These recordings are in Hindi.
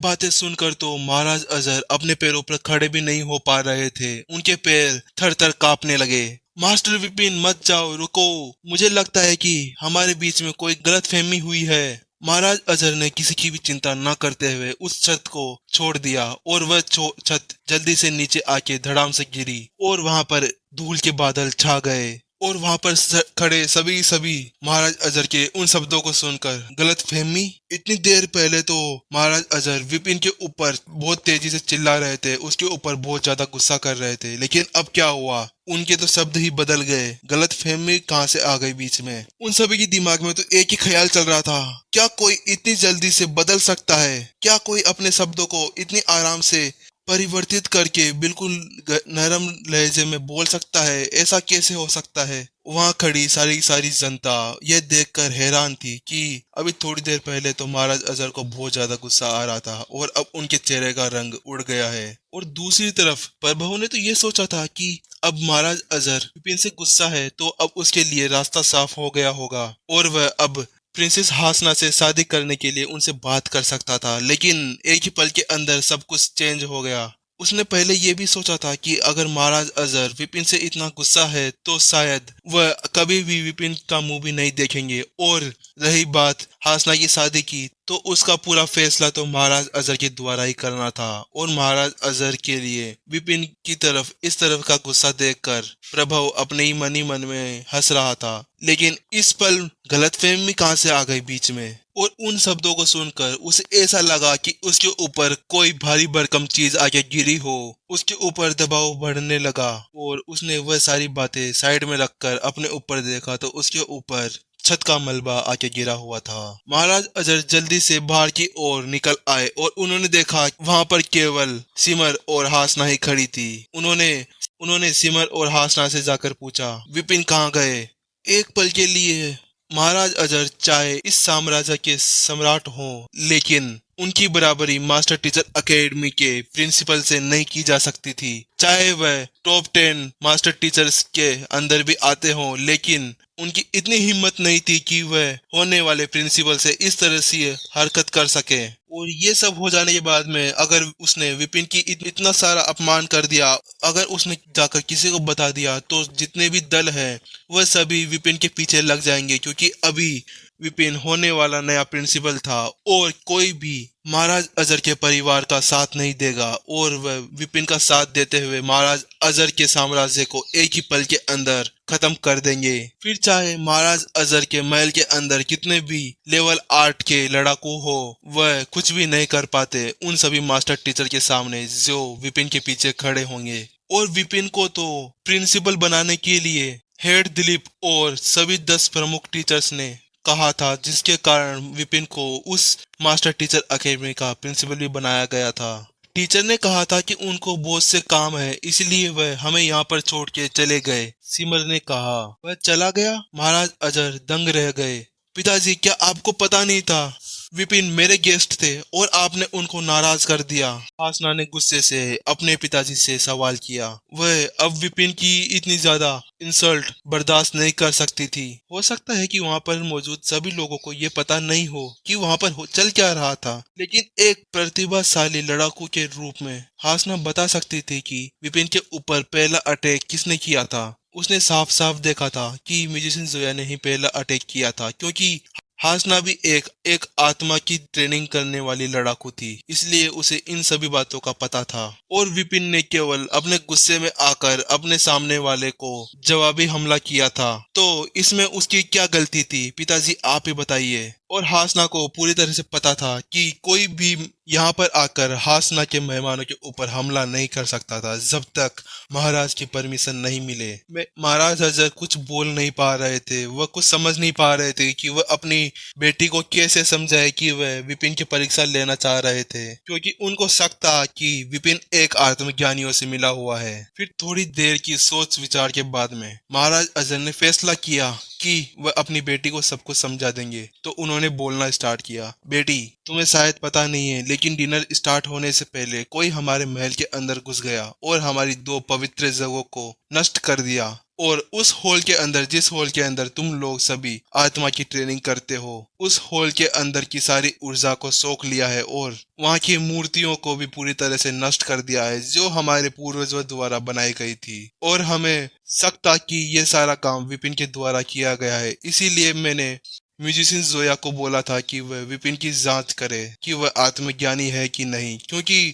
बातें सुनकर तो महाराज अजहर अपने पैरों पर खड़े भी नहीं हो पा रहे थे। उनके पैर थर थर कांपने लगे। मास्टर विपिन, मत जाओ, रुको। मुझे लगता है कि हमारे बीच में कोई गलतफहमी हुई है। महाराज अजहर ने किसी की भी चिंता न करते हुए उस छत को छोड़ दिया और वह छत जल्दी से नीचे आके धड़ाम से गिरी और वहां पर धूल के बादल छा गए। और वहां पर खड़े सभी सभी महाराज अजहर के उन शब्दों को सुनकर गलत फहमी। इतनी देर पहले तो महाराज अजहर विपिन के ऊपर बहुत तेजी से चिल्ला रहे थे, उसके ऊपर बहुत ज्यादा गुस्सा कर रहे थे, लेकिन अब क्या हुआ, उनके तो शब्द ही बदल गए। गलत फहमी कहाँ से आ गई बीच में। उन सभी के दिमाग में तो एक ही ख्याल चल रहा था, क्या कोई इतनी जल्दी से बदल सकता है? क्या कोई अपने शब्दों को इतनी आराम से परिवर्तित करके बिल्कुल नरम लहजे में बोल सकता है? ऐसा कैसे हो सकता है? वहां खड़ी सारी सारी जनता यह देखकर हैरान थी कि अभी थोड़ी देर पहले तो महाराज अजहर को बहुत ज्यादा गुस्सा आ रहा था और अब उनके चेहरे का रंग उड़ गया है। और दूसरी तरफ प्रभु ने तो ये सोचा था कि अब महाराज अजहर विपिन से गुस्सा है तो अब उसके लिए रास्ता साफ हो गया होगा और वह अब प्रिंसेस हासना से शादी करने के लिए उनसे बात कर सकता था। लेकिन एक ही पल के अंदर सब कुछ चेंज हो गया। उसने पहले ये भी सोचा था कि अगर महाराज अजहर विपिन से इतना गुस्सा है तो शायद वह कभी भी विपिन का मुंह भी नहीं देखेंगे। और रही बात हासना की शादी की, तो उसका पूरा फैसला तो महाराज अजहर के द्वारा ही करना था। और महाराज अजहर के लिए विपिन की तरफ इस तरफ का गुस्सा देखकर प्रभव अपने ही मन में हंस रहा था। लेकिन इस पल गलतफहमी कहाँ से आ गई बीच में। और उन शब्दों को सुनकर उसे ऐसा लगा कि उसके ऊपर कोई भारी भरकम चीज आके गिरी हो। उसके ऊपर दबाव बढ़ने लगा और उसने वह सारी बातें साइड में रखकर अपने ऊपर देखा तो उसके ऊपर छत का मलबा आके गिरा हुआ था। महाराज अजहर जल्दी से बाहर की ओर निकल आए और उन्होंने देखा वहां पर केवल सिमर और हासना ही खड़ी थी। उन्होंने उन्होंने सिमर और हासना से जाकर पूछा, विपिन कहाँ गए? एक पल के लिए महाराज अजहर चाहे इस साम्राज्य के सम्राट हों, लेकिन उनकी बराबरी मास्टर टीचर एकेडमी के प्रिंसिपल से नहीं की जा सकती थी। चाहे वह टॉप 10 मास्टर टीचर्स के अंदर भी आते हों, लेकिन उनकी इतनी हिम्मत नहीं थी कि वह होने वाले प्रिंसिपल से इस तरह से हरकत कर सके। और ये सब हो जाने के बाद में अगर उसने विपिन की इतना सारा अपमान कर दिया, अगर उसने जाकर किसी को बता दिया, तो जितने भी दल हैं वह सभी विपिन के पीछे लग जाएंगे, क्योंकि अभी विपिन होने वाला नया प्रिंसिपल था और कोई भी महाराज अजहर के परिवार का साथ नहीं देगा। और वह विपिन का साथ देते हुए महाराज अजहर के साम्राज्य को एक ही पल के अंदर खत्म कर देंगे। फिर चाहे महाराज अजहर के महल के अंदर कितने भी लेवल 8 के लड़ाकू हो, वह कुछ भी नहीं कर पाते उन सभी मास्टर टीचर के सामने जो विपिन के पीछे खड़े होंगे। और विपिन को तो प्रिंसिपल बनाने के लिए हेड दिलीप और सभी 10 प्रमुख टीचर्स ने कहा था, जिसके कारण विपिन को उस मास्टर टीचर अकेडमी का प्रिंसिपल भी बनाया गया था। टीचर ने कहा था कि उनको बहुत से काम है, इसलिए वह हमें यहाँ पर छोड़ के चले गए। सिमर ने कहा, वह चला गया? महाराज अजहर दंग रह गए। पिताजी, क्या आपको पता नहीं था? विपिन मेरे गेस्ट थे और आपने उनको नाराज कर दिया। हासना ने गुस्से से अपने पिताजी से सवाल किया। वह अब विपिन की इतनी ज्यादा इंसल्ट बर्दाश्त नहीं कर सकती थी। हो सकता है कि वहां पर मौजूद सभी लोगों को ये पता नहीं हो कि वहां पर चल क्या रहा था, लेकिन एक प्रतिभाशाली लड़ाकू के रूप में हासना बता सकती थी कि विपिन के ऊपर पहला अटैक किसने किया था। उसने साफ साफ देखा था कि म्यूजिशियन जोया ने ही पहला अटैक किया था, क्योंकि हासना भी एक एक आत्मा की ट्रेनिंग करने वाली लड़ाकू थी, इसलिए उसे इन सभी बातों का पता था। और विपिन ने केवल अपने गुस्से में आकर अपने सामने वाले को जवाबी हमला किया था, तो इसमें उसकी क्या गलती थी? पिताजी आप ही बताइए। और हासना को पूरी तरह से पता था कि कोई भी यहाँ पर आकर हासना के मेहमानों के ऊपर हमला नहीं कर सकता था जब तक महाराज की परमिशन नहीं मिले। महाराज अजहर कुछ बोल नहीं पा रहे थे, वह कुछ समझ नहीं पा रहे थे कि वह अपनी बेटी को कैसे समझाए कि वह विपिन की परीक्षा लेना चाह रहे थे, क्योंकि उनको शक था कि विपिन एक आत्मज्ञानियों से मिला हुआ है। फिर थोड़ी देर की सोच विचार के बाद में महाराज अजहर ने फैसला किया कि वह अपनी बेटी को सब कुछ समझा देंगे। तो उन्होंने बोलना स्टार्ट किया, बेटी तुम्हें शायद पता नहीं है, लेकिन डिनर स्टार्ट होने से पहले कोई हमारे महल के अंदर घुस गया और हमारी 2 पवित्र जगहों को नष्ट कर दिया। और उस हॉल के अंदर, जिस हॉल के अंदर तुम लोग सभी आत्मा की ट्रेनिंग करते हो, उस हॉल के अंदर की सारी ऊर्जा को सोख लिया है और वहाँ की मूर्तियों को भी पूरी तरह से नष्ट कर दिया है जो हमारे पूर्वजों द्वारा बनाई गई थी। और हमें शक था कि ये सारा काम विपिन के द्वारा किया गया है, इसीलिए मैंने म्यूजिशियन जोया को बोला था कि वह विपिन की जांच करे कि वह आत्मज्ञानी है कि नहीं, क्योंकि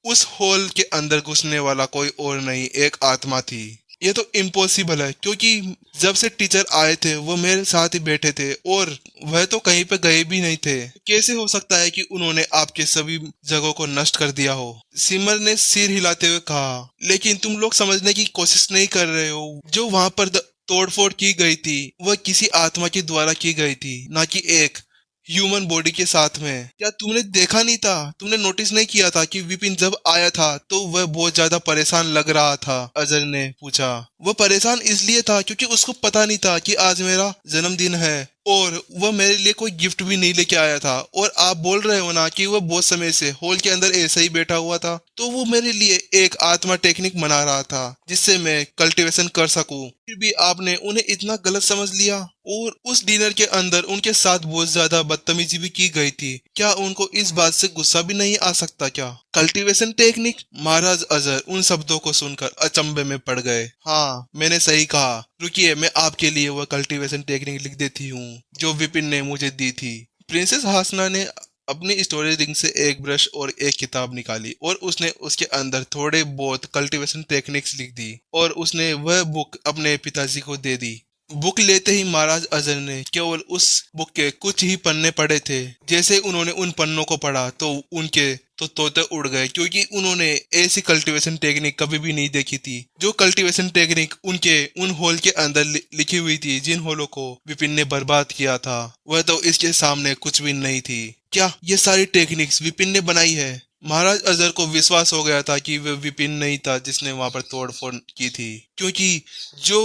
उस हॉल के अंदर घुसने वाला कोई और नहीं, एक आत्मा थी। ये तो इम्पॉसिबल है, क्योंकि जब से टीचर आए थे वो मेरे साथ ही बैठे थे और वह तो कहीं पे गए भी नहीं थे। कैसे हो सकता है कि उन्होंने आपके सभी जगहों को नष्ट कर दिया हो? सिमर ने सिर हिलाते हुए कहा। लेकिन तुम लोग समझने की कोशिश नहीं कर रहे हो, जो वहां पर तोड़फोड़ की गई थी वह किसी आत्मा के द्वारा की गई थी, ना कि एक ह्यूमन बॉडी के साथ में। क्या तुमने देखा नहीं था, तुमने नोटिस नहीं किया था कि विपिन जब आया था तो वह बहुत ज्यादा परेशान लग रहा था? अजर ने पूछा। वह परेशान इसलिए था क्योंकि उसको पता नहीं था कि आज मेरा जन्मदिन है और वह मेरे लिए कोई गिफ्ट भी नहीं लेके आया था। और आप बोल रहे हो ना कि वह बहुत समय से हॉल के अंदर ऐसे ही बैठा हुआ था, तो वो मेरे लिए एक आत्मा टेक्निक बना रहा था जिससे मैं कल्टीवेशन कर सकूं। फिर भी आपने उन्हें इतना गलत समझ लिया। और उस डिनर के अंदर उनके साथ बहुत ज्यादा बदतमीजी भी की गई थी। क्या उनको इस बात से गुस्सा भी नहीं आ सकता क्या? Cultivation technique? महाराज अजर उन शब्दों को सुनकर अचंभे में पड़ गए। हाँ, मैंने सही कहा। रुकिए, मैं आपके लिए वह कल्टीवेशन टेक्निक लिख देती हूँ जो विपिन ने मुझे दी थी। प्रिंसेस हासना ने अपनी स्टोरेज रिंग से एक ब्रश और एक किताब निकाली और उसने उसके अंदर थोड़े बहुत कल्टीवेशन टेक्निक्स लिख दी और उसने वह बुक अपने पिताजी को दे दी। बुक लेते ही महाराज अजर ने केवल उस बुक के कुछ ही पन्ने पढ़े थे। जैसे उन्होंने उन पन्नों को पढ़ा तो उनके तो तोते उड़ गए, क्योंकि उन्होंने ऐसी कल्टीवेशन टेक्निक कभी भी नहीं देखी थी। जो कल्टीवेशन टेक्निक उनके उन होल के अंदर लिखी हुई थी, जिन होलों को विपिन ने बर्बाद किया था, वह तो इसके सामने कुछ भी नहीं थी। क्या ये सारी टेक्निक्स विपिन ने बनाई है? महाराज अजर को विश्वास हो गया था कि वह विपिन नहीं था जिसने वहां पर तोड़फोड़ की थी, क्योंकि जो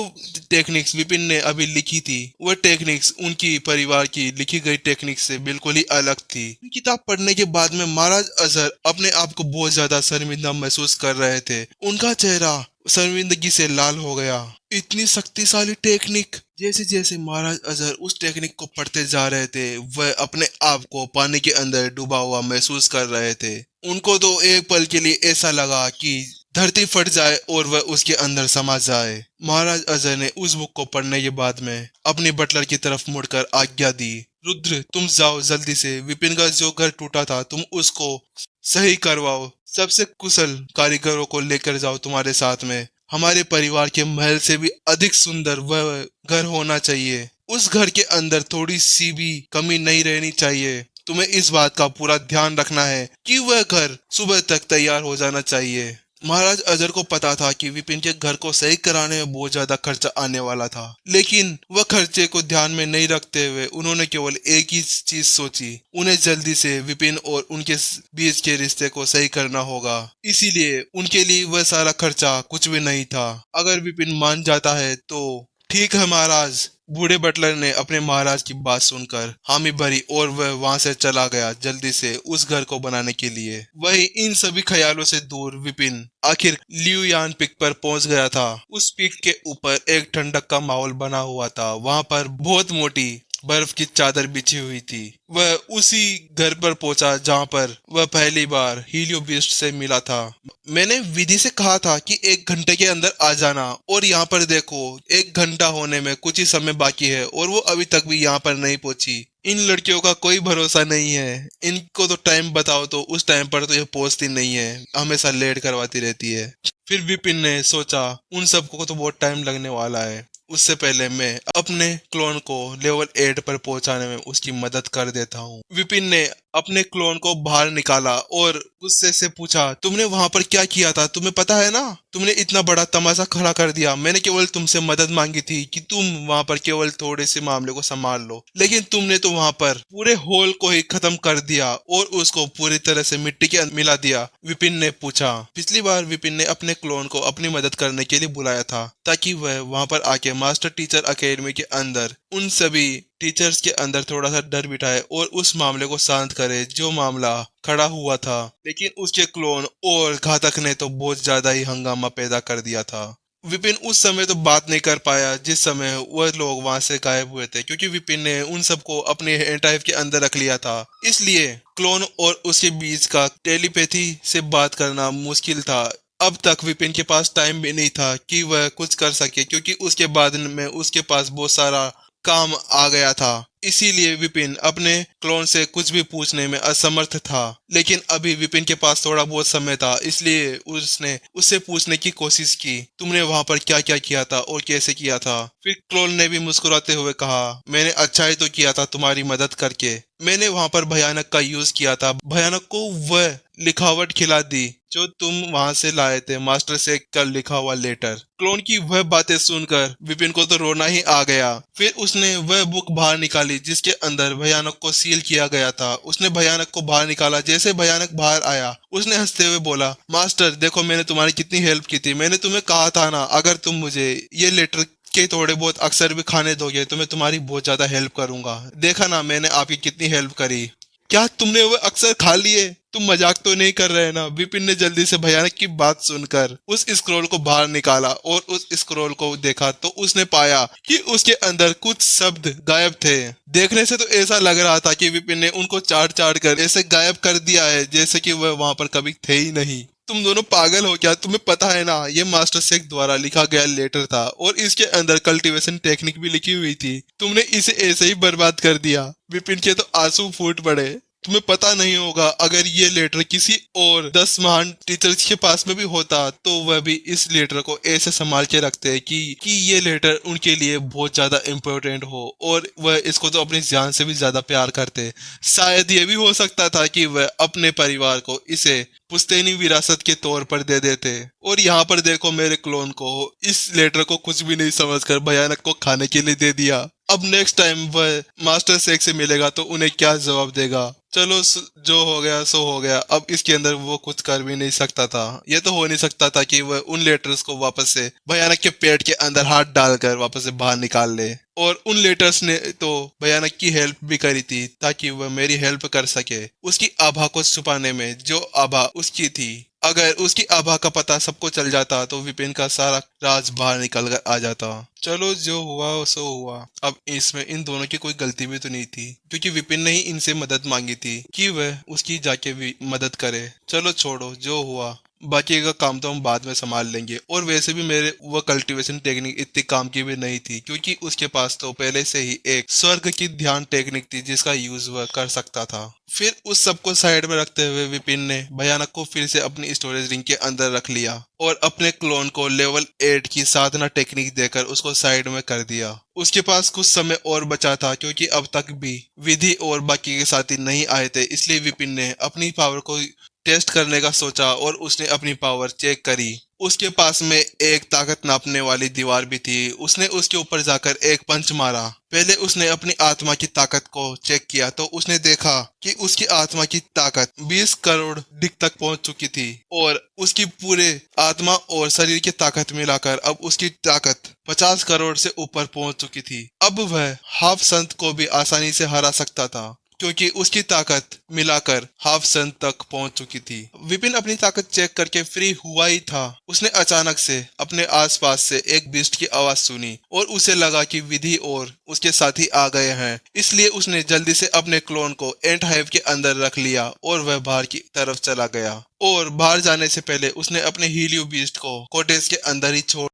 टेक्निक्स विपिन ने अभी लिखी थी वह टेक्निक्स उनकी परिवार की लिखी गई टेक्निक्स से बिल्कुल ही अलग थी। किताब पढ़ने के बाद में महाराज अजहर अपने आप को बहुत ज्यादा शर्मिंदा महसूस कर रहे थे। उनका चेहरा शर्मिंदगी से लाल हो गया। इतनी शक्तिशाली टेक्निक! जैसे जैसे महाराज अजहर उस टेक्निक को पढ़ते जा रहे थे वह अपने आप को पानी के अंदर डूबा हुआ महसूस कर रहे थे। उनको तो एक पल के लिए ऐसा लगा कि धरती फट जाए और वह उसके अंदर समा जाए। महाराज अजय ने उस बुक को पढ़ने के बाद में अपने बटलर की तरफ मुड़कर आज्ञा दी, रुद्र तुम जाओ जल्दी से, विपिन का जो घर टूटा था तुम उसको सही करवाओ। सबसे कुशल कारीगरों को लेकर जाओ तुम्हारे साथ में। हमारे परिवार के महल से भी अधिक सुंदर वह घर होना चाहिए। उस घर के अंदर थोड़ी सी भी कमी नहीं रहनी चाहिए। तुम्हें इस बात का पूरा ध्यान रखना है कि वह घर सुबह तक तैयार हो जाना चाहिए। महाराज अजर को पता था कि विपिन के घर को सही कराने में बहुत ज्यादा खर्चा आने वाला था, लेकिन वह खर्चे को ध्यान में नहीं रखते हुए उन्होंने केवल एक ही चीज सोची, उन्हें जल्दी से विपिन और उनके बीच के रिश्ते को सही करना होगा। इसीलिए उनके लिए वह सारा खर्चा कुछ भी नहीं था। अगर विपिन मान जाता है तो ठीक है महाराज। बूढ़े बटलर ने अपने महाराज की बात सुनकर हामी भरी और वह वहां से चला गया जल्दी से उस घर को बनाने के लिए। वही इन सभी ख्यालों से दूर विपिन आखिर लियुयान पीक पर पहुंच गया था। उस पीक के ऊपर एक ठंडक का माहौल बना हुआ था। वहां पर बहुत मोटी बर्फ की चादर बिछी हुई थी। वह उसी घर पर पहुंचा जहां पर वह पहली बार हीलियोबिस्ट से मिला था। मैंने विधि से कहा था कि 1 घंटे के अंदर आ जाना, और यहाँ पर देखो 1 घंटा होने में कुछ ही समय बाकी है और वो अभी तक भी यहाँ पर नहीं पहुंची। इन लड़कियों का कोई भरोसा नहीं है। इनको तो टाइम बताओ तो उस टाइम पर तो ये पहुंचती नहीं है, हमेशा लेट करवाती रहती है। फिर विपिन ने सोचा उन सबको तो बहुत टाइम लगने वाला है, उससे पहले मैं अपने क्लोन को लेवल 8 पर पहुंचाने में उसकी मदद कर देता हूँ। विपिन ने अपने क्लोन को बाहर निकाला और गुस्से से पूछा, तुमने वहां पर क्या किया था? तुम्हें पता है ना, तुमने इतना बड़ा तमाशा खड़ा कर दिया। मैंने केवल तुमसे मदद मांगी थी कि तुम वहां पर केवल थोड़े से मामले को संभाल लो, लेकिन तुमने तो वहां पर पूरे होल को ही खत्म कर दिया और उसको पूरी तरह से मिट्टी के अंदर मिला दिया। विपिन ने पूछा। पिछली बार विपिन ने अपने क्लोन को अपनी मदद करने के लिए बुलाया था ताकि वह वहां पर आके मास्टर टीचर अकेडमी के अंदर उन सभी टीचर्स के अंदर थोड़ा सा डर बिठाए और उस मामले को शांत करे जो मामला खड़ा हुआ था। लेकिन उसके क्लोन और घातक ने तो बहुत ज्यादा ही हंगामा पैदा कर दिया था। विपिन उस समय तो बात नहीं कर पाया जिस समय वह लोग वहां से गायब हुए थे, क्योंकि विपिन ने उन सबको अपने एंटाइव के अंदर रख लिया था। इसलिए क्लोन और उसके बीच का टेलीपैथी से बात करना मुश्किल था। अब तक विपिन के पास टाइम भी नहीं था कि वह कुछ कर सके, क्योंकि उसके बाद में उसके पास बहुत सारा काम आ गया था। इसीलिए विपिन अपने क्लोन से कुछ भी पूछने में असमर्थ था। लेकिन अभी विपिन के पास थोड़ा बहुत समय था, इसलिए उसने उससे पूछने की कोशिश की, तुमने वहां पर क्या क्या किया था और कैसे किया था। फिर क्लोन ने भी मुस्कुराते हुए कहा, मैंने अच्छा ही तो किया था तुम्हारी मदद करके। मैंने वहां पर भयानक का यूज किया था, भयानक को वह लिखावट खिला दी जो तुम वहां से लाए थे, मास्टर से कल लिखा हुआ लेटर। क्लोन की वह बातें सुनकर विपिन को तो रोना ही आ गया। फिर उसने वह बुक बाहर निकाली जिसके अंदर भयानक को सील किया गया था। उसने भयानक को बाहर निकाला। जैसे भयानक बाहर आया, उसने हंसते हुए बोला, मास्टर देखो मैंने तुम्हारी कितनी हेल्प की थी। मैंने तुम्हें कहा था ना, अगर तुम मुझे ये लेटर के थोड़े बहुत अक्सर भी खाने दोगे तो मैं तुम्हारी बहुत ज्यादा हेल्प करूंगा। देखा ना मैंने आपकी कितनी हेल्प करी। क्या तुमने वो अक्सर खा लिए? तुम मजाक तो नहीं कर रहे ना? विपिन ने जल्दी से भयानक की बात सुनकर उस स्क्रॉल को बाहर निकाला और उस स्क्रॉल को देखा तो उसने पाया कि उसके अंदर कुछ शब्द गायब थे। देखने से तो ऐसा लग रहा था कि विपिन ने उनको चाट चाट कर ऐसे गायब कर दिया है जैसे कि वह वहां पर कभी थे ही नहीं। तुम दोनों पागल हो क्या? तुम्हें पता है ना, ये मास्टर शेख द्वारा लिखा गया लेटर था और इसके अंदर कल्टीवेशन टेक्निक भी लिखी हुई थी। तुमने इसे ऐसे ही बर्बाद कर दिया। विपिन के तो आंसू फूट पड़े। तुम्हें पता नहीं होगा, अगर ये लेटर किसी और 10 महान टीचर्स के पास में भी होता तो वह भी इस लेटर को ऐसे संभाल के रखते हैं कि ये लेटर उनके लिए बहुत ज्यादा इम्पोर्टेंट हो और वह इसको तो अपनी जान से भी ज्यादा प्यार करते। शायद ये भी हो सकता था कि वह अपने परिवार को इसे पुश्तैनी विरासत के तौर पर दे देते। और यहाँ पर देखो मेरे क्लोन को इस लेटर को कुछ भी नहीं समझकर भयानक को खाने के लिए दे दिया। अब नेक्स्ट टाइम वह मास्टर शेख से मिलेगा तो उन्हें क्या जवाब देगा? चलो जो हो गया सो हो गया। अब इसके अंदर वो कुछ कर भी नहीं सकता था। ये तो हो नहीं सकता था कि वह उन लेटर्स को वापस से भयानक के पेट के अंदर हाथ डालकर वापस से बाहर निकाल ले। और उन लेटर्स ने तो भयानक की हेल्प भी करी थी ताकि वह मेरी हेल्प कर सके उसकी आभा को छुपाने में, जो आभा उसकी थी। अगर उसकी आभा का पता सबको चल जाता तो विपिन का सारा राज बाहर निकल कर आ जाता। चलो जो हुआ सो हुआ। अब इसमें इन दोनों की कोई गलती भी तो नहीं थी, क्योंकि विपिन ने ही इनसे मदद मांगी थी कि वह उसकी जाके भी मदद करे। चलो छोड़ो जो हुआ, बाकी का काम तो हम बाद में संभाल लेंगे। और वैसे भी मेरे वो कल्टीवेशन टेक्निक इतनी काम की भी नहीं थी, क्योंकि उसके पास तो पहले से ही एक स्वर्ग की ध्यान टेक्निक थी जिसका यूज वह कर सकता था। फिर उस सबको साइड में रखते हुए विपिन ने भयानक को फिर से अपनी स्टोरेज रिंग के अंदर रख लिया और अपने क्लोन को लेवल 8 की साधना टेक्निक देकर उसको साइड में कर दिया। उसके पास कुछ समय और बचा था, क्योंकि अब तक भी विधि और बाकी के साथी नहीं आए थे। इसलिए विपिन ने अपनी पावर को टेस्ट करने का सोचा और उसने अपनी पावर चेक करी। उसके पास में एक ताकत नापने वाली दीवार भी थी। उसने उसके ऊपर जाकर एक पंच मारा। पहले उसने अपनी आत्मा की ताकत को चेक किया तो उसने देखा कि उसकी आत्मा की ताकत 20 करोड़ डिग तक पहुंच चुकी थी और उसकी पूरे आत्मा और शरीर की ताकत मिलाकर अब उसकी ताकत 50 करोड़ से ऊपर पहुंच चुकी थी। अब वह हाफ संत को भी आसानी से हरा सकता था, क्योंकि उसकी ताकत मिलाकर हाफ सन तक पहुंच चुकी थी। विपिन अपनी ताकत चेक करके फ्री हुआ ही था, उसने अचानक से अपने आसपास से एक बीस्ट की आवाज सुनी और उसे लगा कि विधि और उसके साथी आ गए हैं। इसलिए उसने जल्दी से अपने क्लोन को एंट हाइव के अंदर रख लिया और वह बाहर की तरफ चला गया। और बाहर जाने से पहले उसने अपने हीलियो बीस्ट को कॉटेज के अंदर ही छोड़